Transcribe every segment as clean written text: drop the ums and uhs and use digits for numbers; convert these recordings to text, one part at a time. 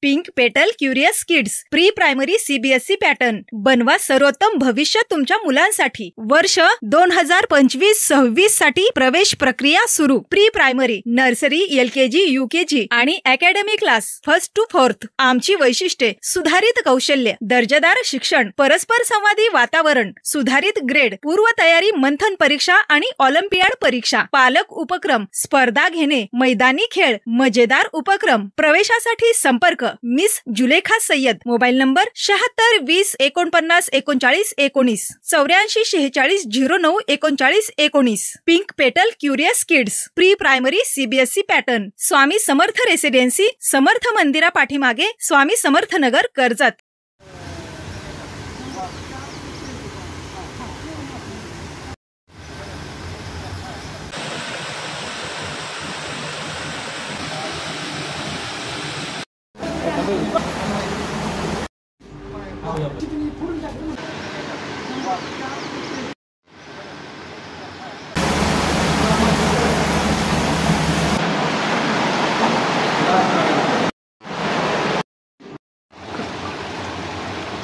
Pink petal curious kids pre primary CBSE pattern बनवा सर्वोत्तम भविष्य तुमच्या मुलांसाठी। वर्ष 2025-26 साठी प्रवेश प्रक्रिया सुरू। Pre primary nursery LKG UKG आणि academy class 1st to 4th। आमची वैशिष्ट्ये सुधारित कौशल्य, दर्जेदार शिक्षण, परस्पर संवादी वातावरण, सुधारित ग्रेड, पूर्व तयारी, मंथन परीक्षा आणि ऑलिम्पियाड परीक्षा, पालक उपक्रम, स्पर्धा घेणे, मैदानी खेळ, मजेदार उपक्रम। प्रवेशासाठी संपर्क miss Zulekha Sayyad. Mobile number 76 20 49 39 19 84 46 09 39 19। Pink petal curious kids pre primary CBSE pattern, Swami Samarth residency, Samarth मंदिरा पाठीमागे, स्वामी समर्थ नगर, कर्जत।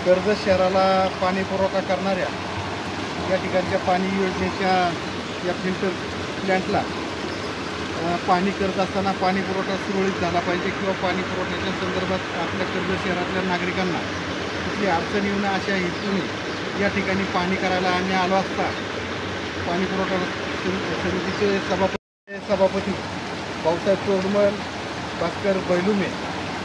कर्जत शहराला पाणी पुरवठा करणाऱ्या या ठिकाणच्या पाणी योजनेच्या या फिल्टर प्लॅन्टला पाणी करत असताना पाणी पुरवठा सुरळीत झाला पाहिजे किंवा पाणी पुरवठ्याच्या संदर्भात आपल्या कर्जत शहरातल्या नागरिकांना कुठली अडचण येऊ नये अशा हेतूने या ठिकाणी पाणी करायला आम्ही आलो असता पाणी पुरवठा समितीचे सभापती भाऊसाहेब तोरडमल, भास्कर बैलुमे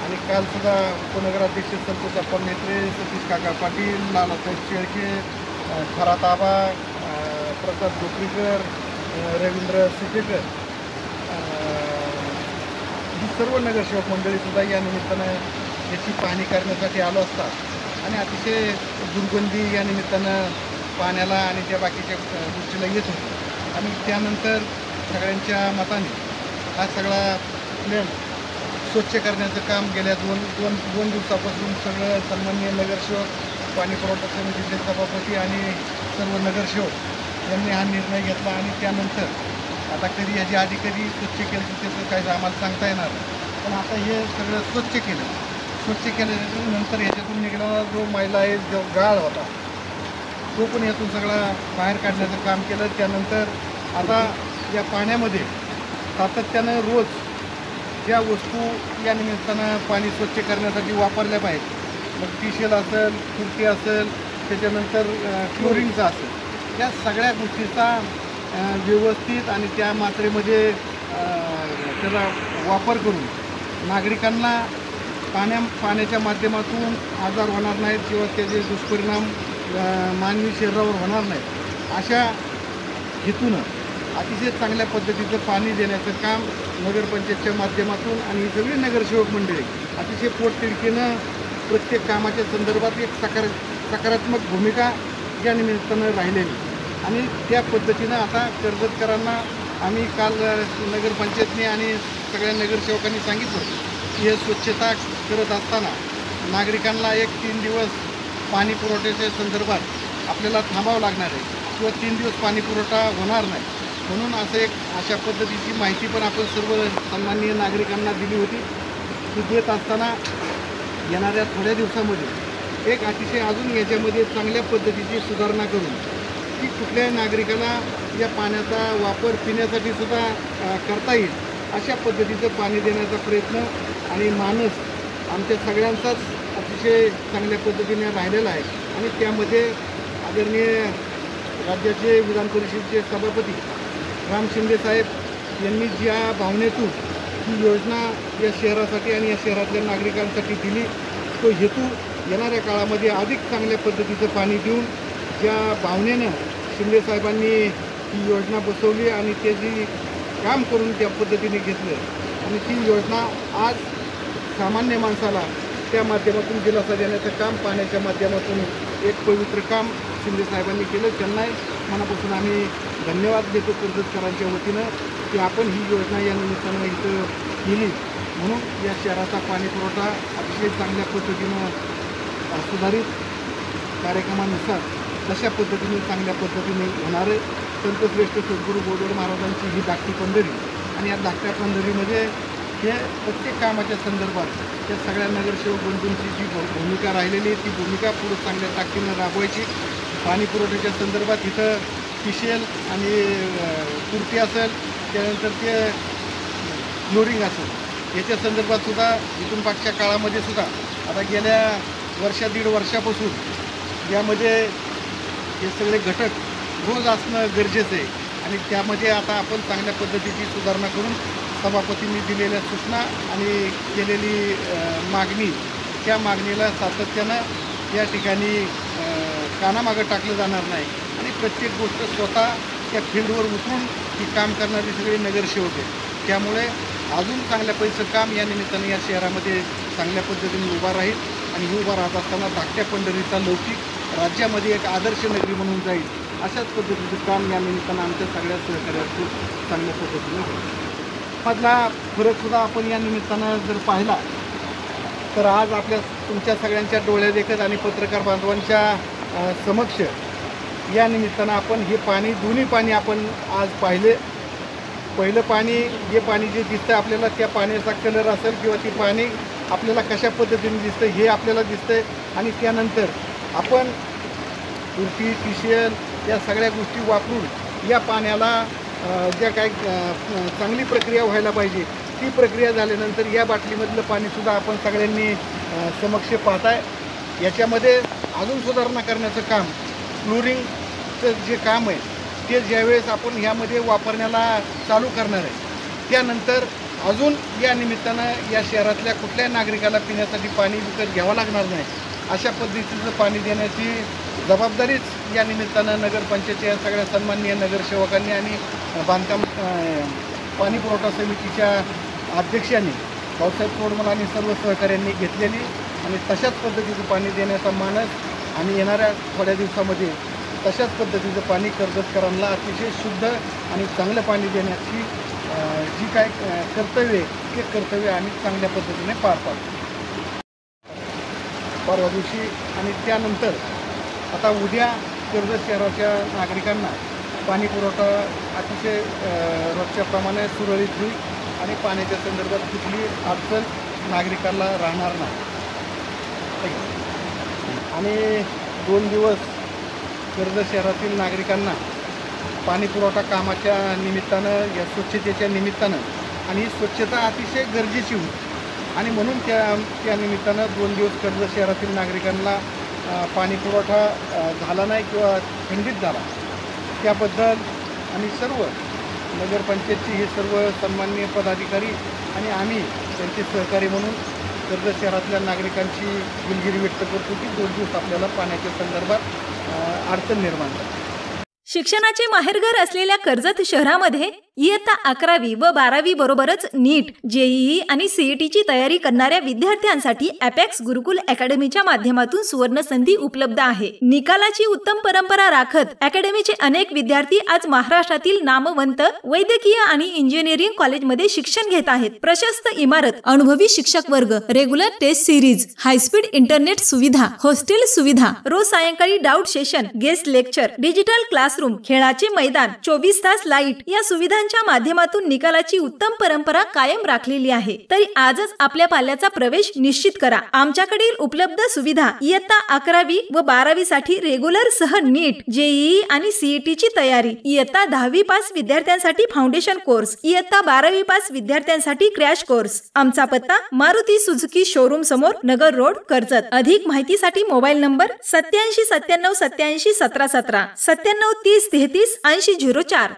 आणि कालसुद्धा उपनगराध्यक्ष संतोष अप्पा मेत्रे, सतीश काका पाटील, लालासाहेब शेळके, फरात आबा, प्रसाद जोपरीकर, रवींद्र सुपेकर ही सर्व नगरसेवक मंडळीसुद्धा या निमित्तानं याची पाहणी करण्यासाठी आलो असतात आणि अतिशय दुर्गंधी या निमित्तानं पाण्याला आणि त्या बाकीच्या गोष्टीला येत होती आणि त्यानंतर सगळ्यांच्या मताने हा सगळा प्लॅन स्वच्छ करण्याचं काम गेल्या दोन दिवसापासून सगळं सन्माननीय नगरसेवक, पाणी पुरवठा समितीचे सभापती आणि सर्व नगरसेवक यांनी हा निर्णय घेतला आणि त्यानंतर आता कधी याच्या आधी कधी स्वच्छ केलं की त्याचं काही आम्हाला सांगता येणार नाही, पण आता हे सगळं स्वच्छ केल्यानंतर ह्याच्यातून निघालेला जो मैला आहे, जो गाळ होता तो पण यातून सगळा बाहेर काढण्याचं काम केलं। त्यानंतर आता या पाण्यामध्ये सातत्यानं रोज ज्या वस्तू या निमित्तानं पाणी स्वच्छ करण्यासाठी वापरल्या पाहिजेत, मग टिशेल असेल, खुर्ती असेल, त्याच्यानंतर क्लोरिनचा असेल, या सगळ्या गोष्टीचा व्यवस्थित आणि त्या मात्रेमध्ये त्याचा वापर करून नागरिकांना पाण्याच्या माध्यमातून आजार होणार नाहीत किंवा त्याचे दुष्परिणाम मानवी शरीरावर होणार नाहीत अशा हेतूनं अतिशय चांगल्या पद्धतीचं पाणी देण्याचं काम नगरपंचायतच्या माध्यमातून आणि ही सगळी नगरसेवक मंडळी अतिशय पोटतिडकीनं प्रत्येक कामाच्या संदर्भात एक सकारात्मक भूमिका या निमित्तानं राहिलेली आणि त्या पद्धतीनं आता कर्जतकरांना आम्ही काल नगरपंचायतने आणि सगळ्या नगरसेवकांनी सांगितलं की हे स्वच्छता करत असताना नागरिकांना 3 दिवस पाणी पुरवठ्याच्या संदर्भात आपल्याला थांबावं लागणार आहे किंवा 3 दिवस पाणी पुरवठा होणार नाही, म्हणून असं अशा पद्धतीची माहिती पण आपण सर्व सन्माननीय नागरिकांना दिली होती। ती देत असताना येणाऱ्या थोड्या दिवसामध्ये एक अतिशय अजून याच्यामध्ये चांगल्या पद्धतीची सुधारणा करून की कुठल्याही नागरिकाला या पाण्याचा वापर पिण्यासाठी सुद्धा करता येईल अशा पद्धतीचं पाणी देण्याचा प्रयत्न आणि मानस आमच्या सगळ्यांचाच अतिशय चांगल्या पद्धतीने राहिलेला आहे आणि त्यामध्ये आदरणीय राज्याचे विधान परिषदेचे सभापती राम शिंदे साहेब यांनी ज्या भावनेतून ही योजना या शहरासाठी आणि या शहरातल्या नागरिकांसाठी दिली तो हेतू येणाऱ्या काळामध्ये अधिक चांगल्या पद्धतीचं पाणी देऊन ज्या भावनेनं शिंदे साहेबांनी ही योजना बसवली आणि ते जी काम करून त्या पद्धतीने घेतलं आणि ती योजना आज सामान्य माणसाला त्या माध्यमातून दिलासा देण्याचं काम पाण्याच्या माध्यमातून एक पवित्र काम शिंदे साहेबांनी केलं। त्यांनाही मनापासून आम्ही धन्यवाद देतो कर्जतकरांच्या वतीनं की आपण ही योजना या निमित्तानं इथं केली म्हणून या शहराचा पाणी पुरवठा अतिशय चांगल्या पद्धतीनं सुधारित कार्यक्रमानुसार तशा पद्धतीने चांगल्या पद्धतीने होणार आहे। संतश्रेष्ठ सद्गुरू बोधवड महाराजांची ही धाकटी पंढरी आणि या धाकट्या पंढरीमध्ये हे प्रत्येक कामाच्या संदर्भात त्या सगळ्या नगरसेवक बंधूंची जी भूमिका राहिलेली आहे ती भूमिका पुढे चांगल्या ताकदीनं राबवायची. पाणी पुरवठ्याच्या संदर्भात इथं पिशेल आणि तुरटी असेल, त्यानंतर ते फ्लोरिंग असेल, याच्या संदर्भात सुद्धा इथून मागच्या काळामध्ये सुद्धा आता गेल्या दीड वर्षापासून यामध्ये हे सगळे घटक रोज असणं गरजेचं आहे. आणि त्यामध्ये आता आपण चांगल्या पद्धतीची सुधारणा करून सभापतींनी दिलेल्या सूचना आणि केलेली मागणी, त्या मागणीला सातत्यानं या ठिकाणी कानामागं टाकलं जाणार नाही. आणि प्रत्येक गोष्ट स्वतः त्या फील्डवर उतरून ही काम करणारी सगळी नगरसेवक आहे. त्यामुळे अजून चांगल्या पैचं काम या निमित्तानं या शहरामध्ये चांगल्या पद्धतीने उभा राहील. आणि ही उभा राहत असताना धाकट्या पंढरीचा लौकिक राज्यामध्ये एक आदर्श नगरी म्हणून जाईल, अशाच पद्धतीचं काम या निमित्तानं आमच्या सगळ्या सहकार्यातून चांगल्या पद्धतीने होईल. मधला फरकसुद्धा आपण या निमित्तानं जर पाहिला तर आज आपल्या तुमच्या सगळ्यांच्या डोळ्यादेखत आणि पत्रकार बांधवांच्या समक्ष या निमित्तानं आपण हे पाणी, दोन्ही पाणी आपण आज पाहिले. पहिलं पाणी, हे पाणी जे दिसतं आपल्याला, त्या पाण्याचा कलर असेल किंवा ती पाणी आपल्याला कशा पद्धतीने दिसतं हे आपल्याला दिसतंय. आणि त्यानंतर आपण तुरटी, पिशेल या सगळ्या गोष्टी वापरून या पाण्याला ज्या काही चांगली प्रक्रिया व्हायला पाहिजे ती प्रक्रिया झाल्यानंतर या बाटलीमधलं पाणीसुद्धा आपण सगळ्यांनी समक्ष पाहताय. याच्यामध्ये अजून सुधारणा करण्याचं काम, फ्लोरिंगचं जे काम आहे ते ज्यावेळेस आपण ह्यामध्ये वापरण्याला चालू करणार आहे त्यानंतर अजून या निमित्तानं या शहरातल्या कुठल्याही नागरिकाला पिण्यासाठी पाणी विकत घ्यावं लागणार नाही, अशा पद्धतीचं पाणी देण्याची जबाबदारीच या निमित्तानं नगरपंचायतीच्या सगळ्या सन्माननीय नगरसेवकांनी आणि बांधकाम पाणी पुरवठा समितीच्या अध्यक्षांनी भाऊसाहेब तोडमल आणि सर्व सहकाऱ्यांनी घेतलेली. आणि तशाच पद्धतीचं पाणी देण्याचा मानस आणि येणाऱ्या थोड्या दिवसामध्ये तशाच पद्धतीचं पाणी कर्जतकरांना अतिशय शुद्ध आणि चांगलं पाणी देण्याची जी काय कर्तव्य ते कर्तव्य आम्ही चांगल्या पद्धतीने पार पाडतो. परवा दिवशी आणि त्यानंतर आता उद्या कर्जत शहराच्या नागरिकांना पाणी पुरवठा अतिशय रोजच्याप्रमाणे सुरळीत होईल आणि पाण्याच्या संदर्भात कुठली अडचण नागरिकांना राहणार नाही. आणि 2 दिवस कर्जत शहरातील नागरिकांना पाणी पुरवठा कामाच्या निमित्तानं, या स्वच्छतेच्या निमित्तानं, आणि ही स्वच्छता अतिशय गरजेची होती आणि म्हणून त्या निमित्तानं 2 दिवस कर्जत शहरातील नागरिकांना पाणी पुरवठा झाला नाही किंवा खंडित झाला त्याबद्दल आणि सर्व नगरपंचायतचे हे सर्व सन्माननीय पदाधिकारी आणि आम्ही त्यांचे सहकारी म्हणून कर्जत शहरातल्या नागरिकांची दिलगिरी व्यक्त करतो की 2 दिवस आपल्याला पाण्याच्या संदर्भात अडचण निर्माण झाली. शिक्षणाचे माहेरघर असलेल्या कर्जत शहरामध्ये इयत्ता 11वी व 12वी बरोबरच नीट, जेईई आणि सीईटीची तयारी करणाऱ्या विद्यार्थ्यांसाठी अपेक्स गुरुकुल अकॅडमीच्या माध्यमातून सुवर्ण संधी उपलब्ध आहे. निकालाची उत्तम परंपरा राखत अकॅडमीचे अनेक विद्यार्थी आज महाराष्ट्रातील नामवंत वैद्यकीय आणि इंजिनिअरिंग कॉलेजमध्ये शिक्षण घेत आहेत. प्रशस्त इमारत, अनुभवी शिक्षक वर्ग, regular test series, high speed internet सुविधा, हॉस्टेल सुविधा, रोज सायंकाळी doubt session, guest lecture, digital classroom, खेळाचे मैदान, 24 तास लाईट या सुविधांच्या माध्यमातून निकालाची उत्तम परंपरा कायम राखलेली आहे. तरी आजच आपल्या पाल्याचा प्रवेश निश्चित करा. आमच्याकडील उपलब्ध सुविधा: इयत्ता 11वी व 12वी साठी रेग्युलर सह नीट, जेईई आणि सीईटीची तयारी, इयत्ता 10वी पास विद्यार्थ्यांसाठी फाउंडेशन कोर्स, इयत्ता 12वी पास विद्यार्थ्यांसाठी क्रॅश कोर्स. आमचा पत्ता: मारुती सुझुकी शोरूम समोर, नगर रोड, कर्जत. अधिक माहितीसाठी मोबाईल नंबर 87 97 87 17 17, 97 30 33 80 04.